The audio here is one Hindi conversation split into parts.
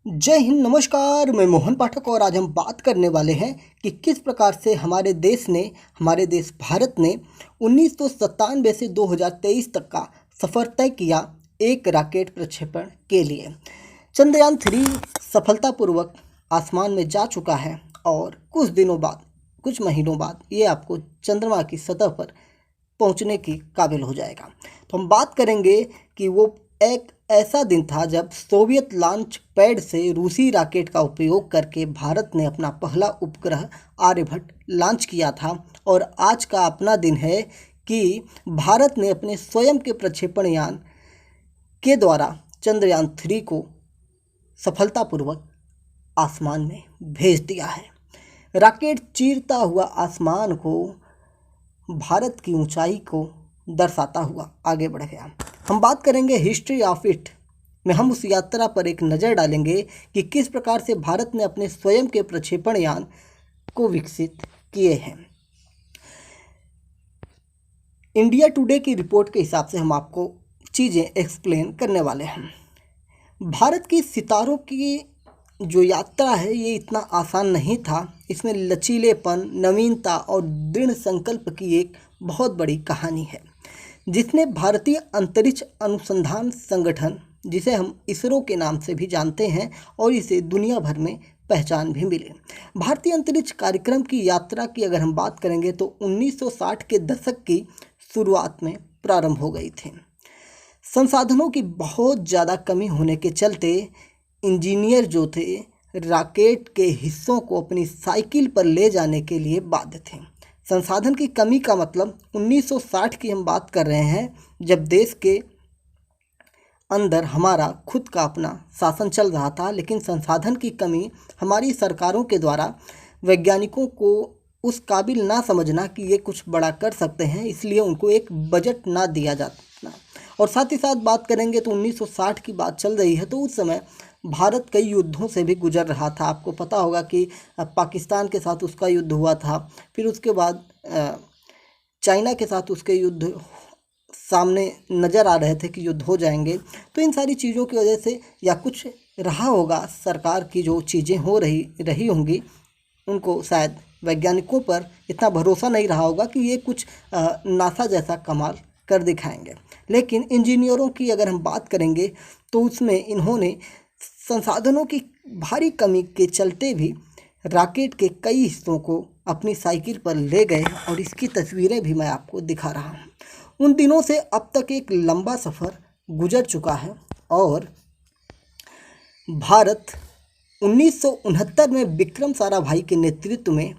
जय हिंद, नमस्कार। मैं मोहन पाठक और आज हम बात करने वाले हैं कि किस प्रकार से हमारे देश भारत ने 1997 से 2023 तक का सफ़र तय किया एक रॉकेट प्रक्षेपण के लिए। चंद्रयान 3 सफलतापूर्वक आसमान में जा चुका है और कुछ महीनों बाद ये आपको चंद्रमा की सतह पर पहुंचने की काबिल हो जाएगा। तो हम बात करेंगे कि वो एक ऐसा दिन था जब सोवियत लॉन्च पैड से रूसी रॉकेट का उपयोग करके भारत ने अपना पहला उपग्रह आर्यभट्ट लॉन्च किया था। और आज का अपना दिन है कि भारत ने अपने स्वयं के प्रक्षेपण यान के द्वारा चंद्रयान 3 को सफलतापूर्वक आसमान में भेज दिया है। रॉकेट चीरता हुआ आसमान को, भारत की ऊंचाई को दर्शाता हुआ आगे बढ़ गया। हम बात करेंगे हिस्ट्री ऑफ इट में, हम उस यात्रा पर एक नज़र डालेंगे कि किस प्रकार से भारत ने अपने स्वयं के प्रक्षेपण यान को विकसित किए हैं। इंडिया टुडे की रिपोर्ट के हिसाब से हम आपको चीज़ें एक्सप्लेन करने वाले हैं। भारत की सितारों की जो यात्रा है ये इतना आसान नहीं था। इसमें लचीलेपन, नवीनता और दृढ़ संकल्प की एक बहुत बड़ी कहानी है, जिसने भारतीय अंतरिक्ष अनुसंधान संगठन, जिसे हम इसरो के नाम से भी जानते हैं, और इसे दुनिया भर में पहचान भी मिली। भारतीय अंतरिक्ष कार्यक्रम की यात्रा की अगर हम बात करेंगे तो 1960 के दशक की शुरुआत में प्रारंभ हो गई थी। संसाधनों की बहुत ज़्यादा कमी होने के चलते इंजीनियर जो थे रॉकेट के हिस्सों को अपनी साइकिल पर ले जाने के लिए बाध्य थे। संसाधन की कमी का मतलब 1960 की हम बात कर रहे हैं, जब देश के अंदर हमारा खुद का अपना शासन चल रहा था, लेकिन संसाधन की कमी हमारी सरकारों के द्वारा वैज्ञानिकों को उस काबिल ना समझना कि ये कुछ बड़ा कर सकते हैं, इसलिए उनको एक बजट ना दिया जाता। और साथ ही साथ बात करेंगे तो 1960 की बात चल रही है, तो उस समय भारत कई युद्धों से भी गुजर रहा था। आपको पता होगा कि पाकिस्तान के साथ उसका युद्ध हुआ था, फिर उसके बाद चाइना के साथ उसके युद्ध सामने नज़र आ रहे थे कि युद्ध हो जाएंगे। तो इन सारी चीज़ों की वजह से या कुछ रहा होगा, सरकार की जो चीज़ें हो रही होंगी, उनको शायद वैज्ञानिकों पर इतना भरोसा नहीं रहा होगा कि ये कुछ नासा जैसा कमाल कर दिखाएंगे। लेकिन इंजीनियरों की अगर हम बात करेंगे तो उसमें इन्होंने संसाधनों की भारी कमी के चलते भी रॉकेट के कई हिस्सों को अपनी साइकिल पर ले गए, और इसकी तस्वीरें भी मैं आपको दिखा रहा हूँ। उन दिनों से अब तक एक लंबा सफ़र गुजर चुका है और भारत 1969 में विक्रम साराभाई के नेतृत्व में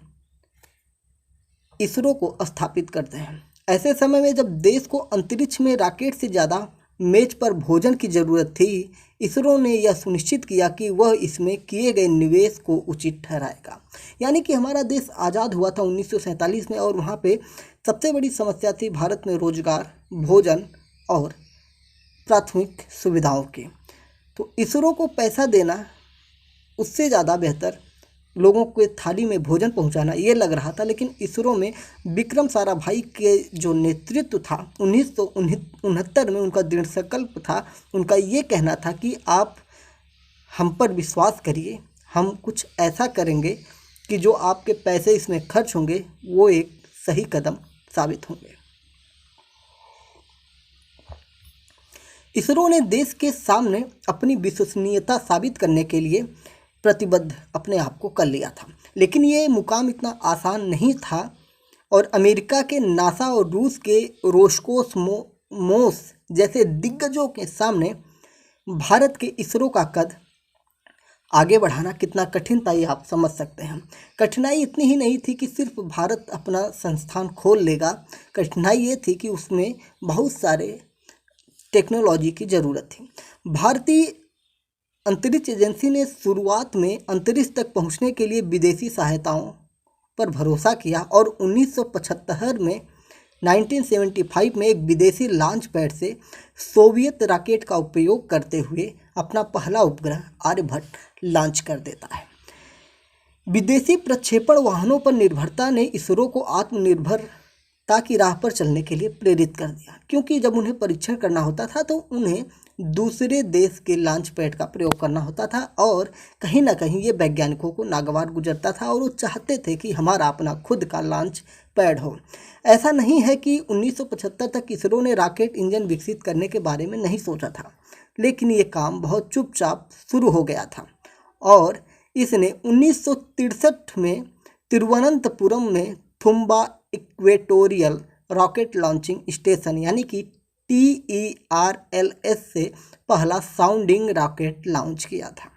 इसरो को स्थापित करते हैं। ऐसे समय में जब देश को अंतरिक्ष में रॉकेट से ज़्यादा मेज पर भोजन की ज़रूरत थी, इसरो ने यह सुनिश्चित किया कि वह इसमें किए गए निवेश को उचित ठहराएगा। यानी कि हमारा देश आज़ाद हुआ था 1947 में, और वहाँ पे सबसे बड़ी समस्या थी भारत में रोजगार, भोजन और प्राथमिक सुविधाओं की। तो इसरो को पैसा देना उससे ज़्यादा बेहतर लोगों के थाली में भोजन पहुंचाना ये लग रहा था। लेकिन इसरो में विक्रम साराभाई के जो नेतृत्व था 1969 में, उनका दृढ़ संकल्प था। उनका ये कहना था कि आप हम पर विश्वास करिए, हम कुछ ऐसा करेंगे कि जो आपके पैसे इसमें खर्च होंगे वो एक सही कदम साबित होंगे। इसरो ने देश के सामने अपनी विश्वसनीयता साबित करने के लिए प्रतिबद्ध अपने आप को कर लिया था। लेकिन ये मुकाम इतना आसान नहीं था, और अमेरिका के नासा और रूस के रोस्कोसमोस जैसे दिग्गजों के सामने भारत के इसरो का कद आगे बढ़ाना कितना कठिन था ये आप समझ सकते हैं। कठिनाई इतनी ही नहीं थी कि सिर्फ भारत अपना संस्थान खोल लेगा, कठिनाई ये थी कि उसमें बहुत सारे टेक्नोलॉजी की ज़रूरत थी। भारतीय अंतरिक्ष एजेंसी ने शुरुआत में अंतरिक्ष तक पहुंचने के लिए विदेशी सहायताओं पर भरोसा किया, और 1975 में 1975 में एक विदेशी लॉन्च पैड से सोवियत रॉकेट का उपयोग करते हुए अपना पहला उपग्रह आर्यभट्ट लॉन्च कर देता है। विदेशी प्रक्षेपण वाहनों पर निर्भरता ने इसरो को आत्मनिर्भरता की राह पर चलने के लिए प्रेरित कर दिया, क्योंकि जब उन्हें परीक्षण करना होता था तो उन्हें दूसरे देश के लॉन्च पैड का प्रयोग करना होता था और कहीं ना कहीं ये वैज्ञानिकों को नागवार गुजरता था और वो चाहते थे कि हमारा अपना खुद का लॉन्च पैड हो। ऐसा नहीं है कि 1975 तक इसरो ने रॉकेट इंजन विकसित करने के बारे में नहीं सोचा था, लेकिन ये काम बहुत चुपचाप शुरू हो गया था और इसने 1963 में तिरुवनंतपुरम में Thumba equatorial rocket launching station यानी कि TERLS से पहला साउंडिंग रॉकेट लॉन्च किया था।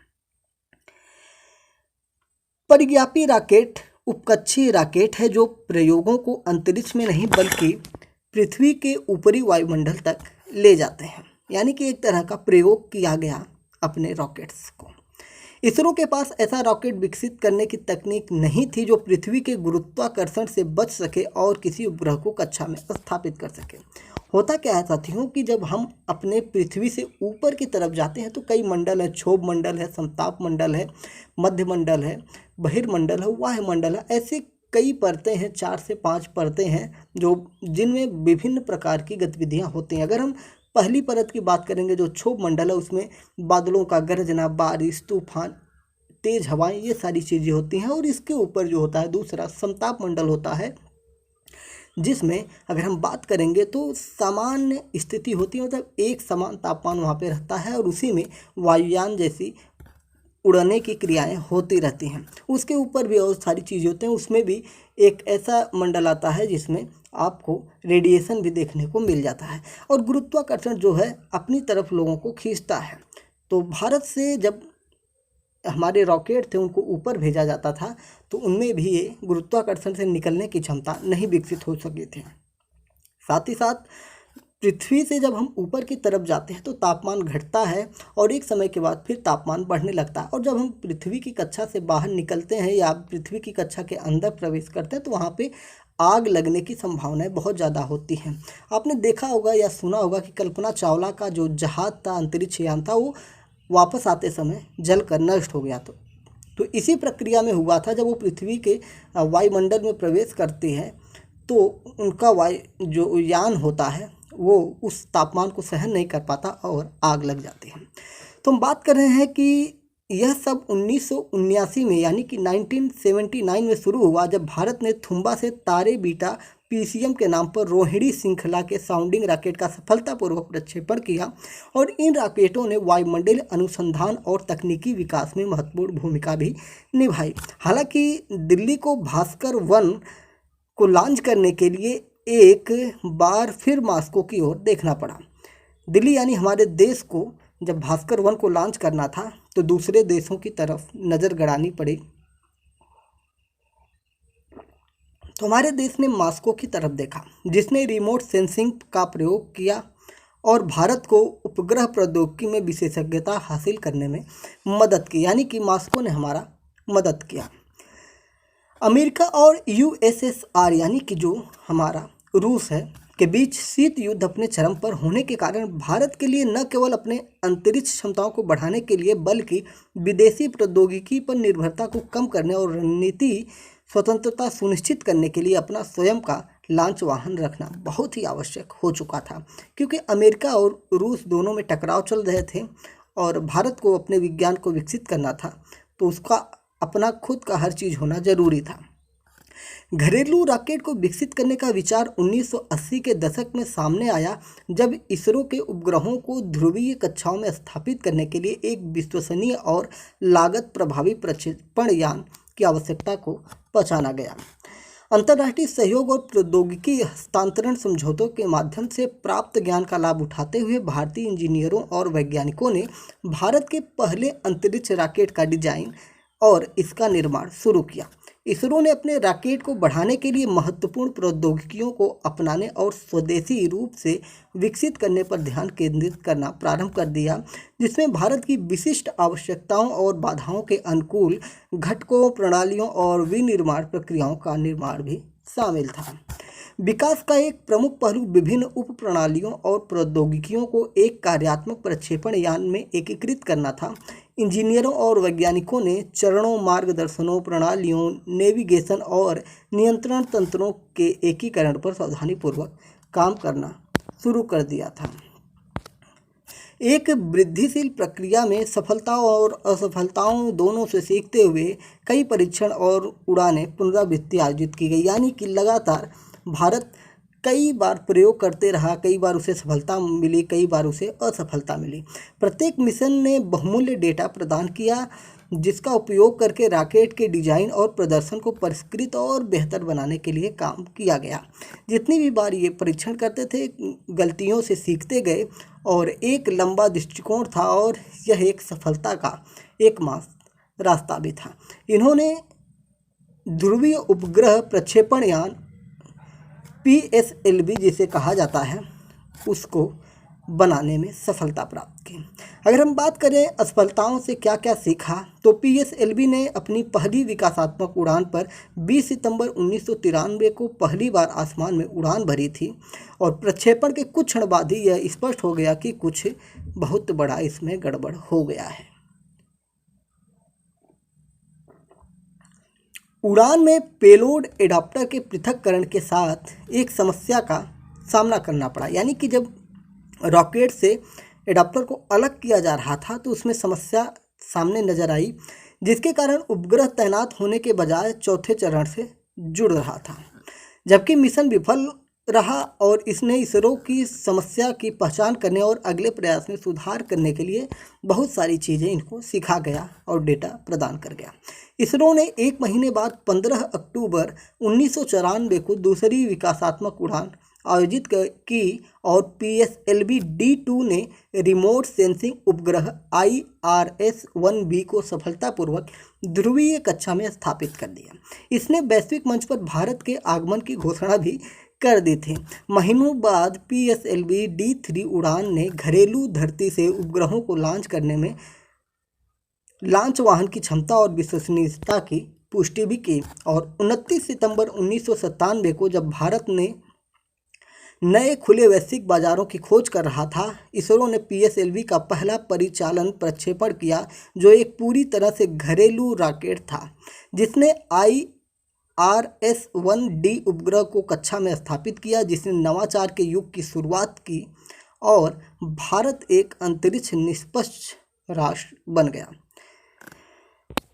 परिज्ञापी रॉकेट उपकक्षीय रॉकेट है जो प्रयोगों को अंतरिक्ष में नहीं बल्कि पृथ्वी के ऊपरी वायुमंडल तक ले जाते हैं, यानी कि एक तरह का प्रयोग किया गया अपने रॉकेट्स को। इसरो के पास ऐसा रॉकेट विकसित करने की तकनीक नहीं थी जो पृथ्वी के गुरुत्वाकर्षण से बच सके और किसी उपग्रह को कक्षा में स्थापित कर सके। होता क्या है साथियों कि जब हम अपने पृथ्वी से ऊपर की तरफ जाते हैं तो कई मंडल है, क्षोभ मंडल है, समताप मंडल है, मध्य मंडल है, बहिर्मंडल है, वायुमंडल है, ऐसे कई परतें हैं, 4 से 5 परतें हैं जो जिनमें विभिन्न प्रकार की गतिविधियां होती हैं। अगर हम पहली परत की बात करेंगे जो क्षोभ मंडल है, उसमें बादलों का गरजना, बारिश, तूफान, तेज हवाएं, ये सारी चीज़ें होती हैं। और इसके ऊपर जो होता है दूसरा समताप मंडल होता है, जिसमें अगर हम बात करेंगे तो सामान्य स्थिति होती है, मतलब एक समान तापमान वहाँ पे रहता है और उसी में वायुयान जैसी उड़ने की क्रियाएं होती रहती हैं। उसके ऊपर भी और सारी चीज़ें होती हैं, उसमें भी एक ऐसा मंडल आता है जिसमें आपको रेडिएशन भी देखने को मिल जाता है और गुरुत्वाकर्षण जो है अपनी तरफ लोगों को खींचता है। तो भारत से जब हमारे रॉकेट थे उनको ऊपर भेजा जाता था तो उनमें भी ये गुरुत्वाकर्षण से निकलने की क्षमता नहीं विकसित हो सकी थी। साथ ही साथ पृथ्वी से जब हम ऊपर की तरफ जाते हैं तो तापमान घटता है और एक समय के बाद फिर तापमान बढ़ने लगता है और जब हम पृथ्वी की कक्षा से बाहर निकलते हैं या पृथ्वी की कक्षा के अंदर प्रवेश करते हैं तो वहाँ पे आग लगने की संभावनाएं बहुत ज़्यादा होती हैं। आपने देखा होगा या सुना होगा कि कल्पना चावला का जो जहाज़ था, अंतरिक्ष यान था, वो वापस आते समय जलकर नष्ट हो गया। तो इसी प्रक्रिया में हुआ था। जब वो पृथ्वी के वायुमंडल में प्रवेश करते हैं तो उनका वायु जो यान होता है वो उस तापमान को सहन नहीं कर पाता और आग लग जाती है। तो हम बात कर रहे हैं कि यह सब 1979 में यानी कि 1979 में शुरू हुआ जब भारत ने थुम्बा से तारे बीटा PCM के नाम पर रोहिणी श्रृंखला के साउंडिंग रॉकेट का सफलतापूर्वक प्रक्षेपण किया और इन रॉकेटों ने वायुमंडलीय अनुसंधान और तकनीकी विकास में महत्वपूर्ण भूमिका भी निभाई। हालांकि दिल्ली को भास्कर 1 को लॉन्च करने के लिए एक बार फिर मॉस्को की ओर देखना पड़ा। दिल्ली यानी हमारे देश को जब भास्कर 1 को लॉन्च करना था तो दूसरे देशों की तरफ नज़र गड़ानी पड़ी। तो हमारे देश ने मॉस्को की तरफ देखा जिसने रिमोट सेंसिंग का प्रयोग किया और भारत को उपग्रह प्रौद्योगिकी में विशेषज्ञता हासिल करने में मदद की, यानी कि मॉस्को ने हमारा मदद किया। अमेरिका और USSR यानी कि जो हमारा रूस है के बीच शीत युद्ध अपने चरम पर होने के कारण भारत के लिए न केवल अपने अंतरिक्ष क्षमताओं को बढ़ाने के लिए बल्कि विदेशी प्रौद्योगिकी पर निर्भरता को कम करने और रणनीति स्वतंत्रता सुनिश्चित करने के लिए अपना स्वयं का लॉन्च वाहन रखना बहुत ही आवश्यक हो चुका था, क्योंकि अमेरिका और रूस दोनों में टकराव चल रहे थे और भारत को अपने विज्ञान को विकसित करना था तो उसका अपना खुद का हर चीज़ होना जरूरी था। घरेलू रॉकेट को विकसित करने का विचार 1980 के दशक में सामने आया जब इसरो के उपग्रहों को ध्रुवीय कक्षाओं में स्थापित करने के लिए एक विश्वसनीय और लागत प्रभावी प्रक्षेपण यान की आवश्यकता को पहचाना गया। अंतर्राष्ट्रीय सहयोग और प्रौद्योगिकी हस्तांतरण समझौतों के माध्यम से प्राप्त ज्ञान का लाभ उठाते हुए भारतीय इंजीनियरों और वैज्ञानिकों ने भारत के पहले अंतरिक्ष रॉकेट का डिजाइन और इसका निर्माण शुरू किया। इसरो ने अपने रॉकेट को बढ़ाने के लिए महत्वपूर्ण प्रौद्योगिकियों को अपनाने और स्वदेशी रूप से विकसित करने पर ध्यान केंद्रित करना प्रारंभ कर दिया, जिसमें भारत की विशिष्ट आवश्यकताओं और बाधाओं के अनुकूल घटकों, प्रणालियों और विनिर्माण प्रक्रियाओं का निर्माण भी शामिल था। विकास का एक प्रमुख पहलू विभिन्न उप प्रणालियों और प्रौद्योगिकियों को एक कार्यात्मक प्रक्षेपण यान में एकीकृत करना था। इंजीनियरों और वैज्ञानिकों ने चरणों, मार्गदर्शनों, प्रणालियों, नेविगेशन और नियंत्रण तंत्रों के एकीकरण पर सावधानीपूर्वक काम करना शुरू कर दिया था। एक वृद्धिशील प्रक्रिया में सफलताओं और असफलताओं दोनों से सीखते हुए कई परीक्षण और उड़ानें पुनरावृत्ति आयोजित की गई, यानी कि लगातार भारत कई बार प्रयोग करते रहा, कई बार उसे सफलता मिली, कई बार उसे असफलता मिली। प्रत्येक मिशन ने बहुमूल्य डेटा प्रदान किया, जिसका उपयोग करके रॉकेट के डिजाइन और प्रदर्शन को परिष्कृत और बेहतर बनाने के लिए काम किया गया। जितनी भी बार ये परीक्षण करते थे, गलतियों से सीखते गए और एक लंबा दृष्टिकोण था और यह एक सफलता का एकमात्र रास्ता भी था। इन्होंने ध्रुवीय उपग्रह प्रक्षेपण यान PSLV जिसे कहा जाता है, उसको बनाने में सफलता प्राप्त की। अगर हम बात करें असफलताओं से क्या क्या सीखा, तो PSLV ने अपनी पहली विकासात्मक उड़ान पर 20 सितंबर 1993 को पहली बार आसमान में उड़ान भरी थी और प्रक्षेपण के कुछ क्षण बाद ही यह स्पष्ट हो गया कि कुछ बहुत बड़ा इसमें गड़बड़ हो गया है। उड़ान में पेलोड एडाप्टर के पृथक्करण के साथ एक समस्या का सामना करना पड़ा, यानी कि जब रॉकेट से एडाप्टर को अलग किया जा रहा था तो उसमें समस्या सामने नजर आई, जिसके कारण उपग्रह तैनात होने के बजाय चौथे चरण से जुड़ रहा था। जबकि मिशन विफल रहा और इसने इसरो की समस्या की पहचान करने और अगले प्रयास में सुधार करने के लिए बहुत सारी चीज़ें इनको सिखा गया और डेटा प्रदान कर गया। इसरो ने एक महीने बाद 15 अक्टूबर 1994 को दूसरी विकासात्मक उड़ान आयोजित की और PSLV D2 ने रिमोट सेंसिंग उपग्रह IRS-1B को सफलतापूर्वक ध्रुवीय कक्षा में स्थापित कर दिया। इसने वैश्विक मंच पर भारत के आगमन की घोषणा भी कर दी थी। महीनों बाद PSLV D3 उड़ान ने घरेलू धरती से उपग्रहों को लॉन्च करने में लॉन्च वाहन की क्षमता और विश्वसनीयता की पुष्टि भी की और 29 सितंबर 1997 को जब भारत ने नए खुले वैश्विक बाजारों की खोज कर रहा था, इसरो ने PSLV का पहला परिचालन प्रक्षेपण किया, जो एक पूरी तरह से घरेलू रॉकेट था जिसने IRS-1D उपग्रह को कक्षा में स्थापित किया, जिसने नवाचार के युग की शुरुआत की और भारत एक अंतरिक्ष निष्पक्ष राष्ट्र बन गया।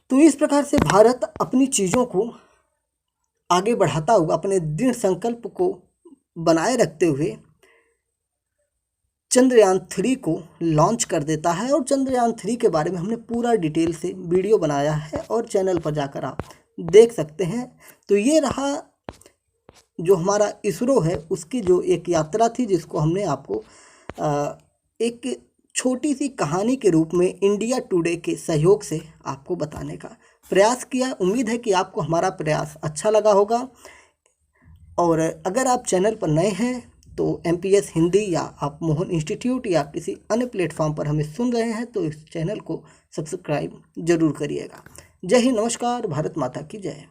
तो इस प्रकार से भारत अपनी चीज़ों को आगे बढ़ाता हुआ अपने दृढ़ संकल्प को बनाए रखते हुए चंद्रयान 3 को लॉन्च कर देता है और चंद्रयान 3 के बारे में हमने पूरा डिटेल से वीडियो बनाया है और चैनल पर जाकर आप देख सकते हैं। तो ये रहा जो हमारा इसरो है उसकी जो एक यात्रा थी, जिसको हमने आपको एक छोटी सी कहानी के रूप में इंडिया टुडे के सहयोग से आपको बताने का प्रयास किया। उम्मीद है कि आपको हमारा प्रयास अच्छा लगा होगा और अगर आप चैनल पर नए हैं तो MPS हिंदी या आप मोहन इंस्टीट्यूट या किसी अन्य प्लेटफॉर्म पर हमें सुन रहे हैं तो इस चैनल को सब्सक्राइब जरूर करिएगा। जय हिंद, नमस्कार, भारत माता की जय।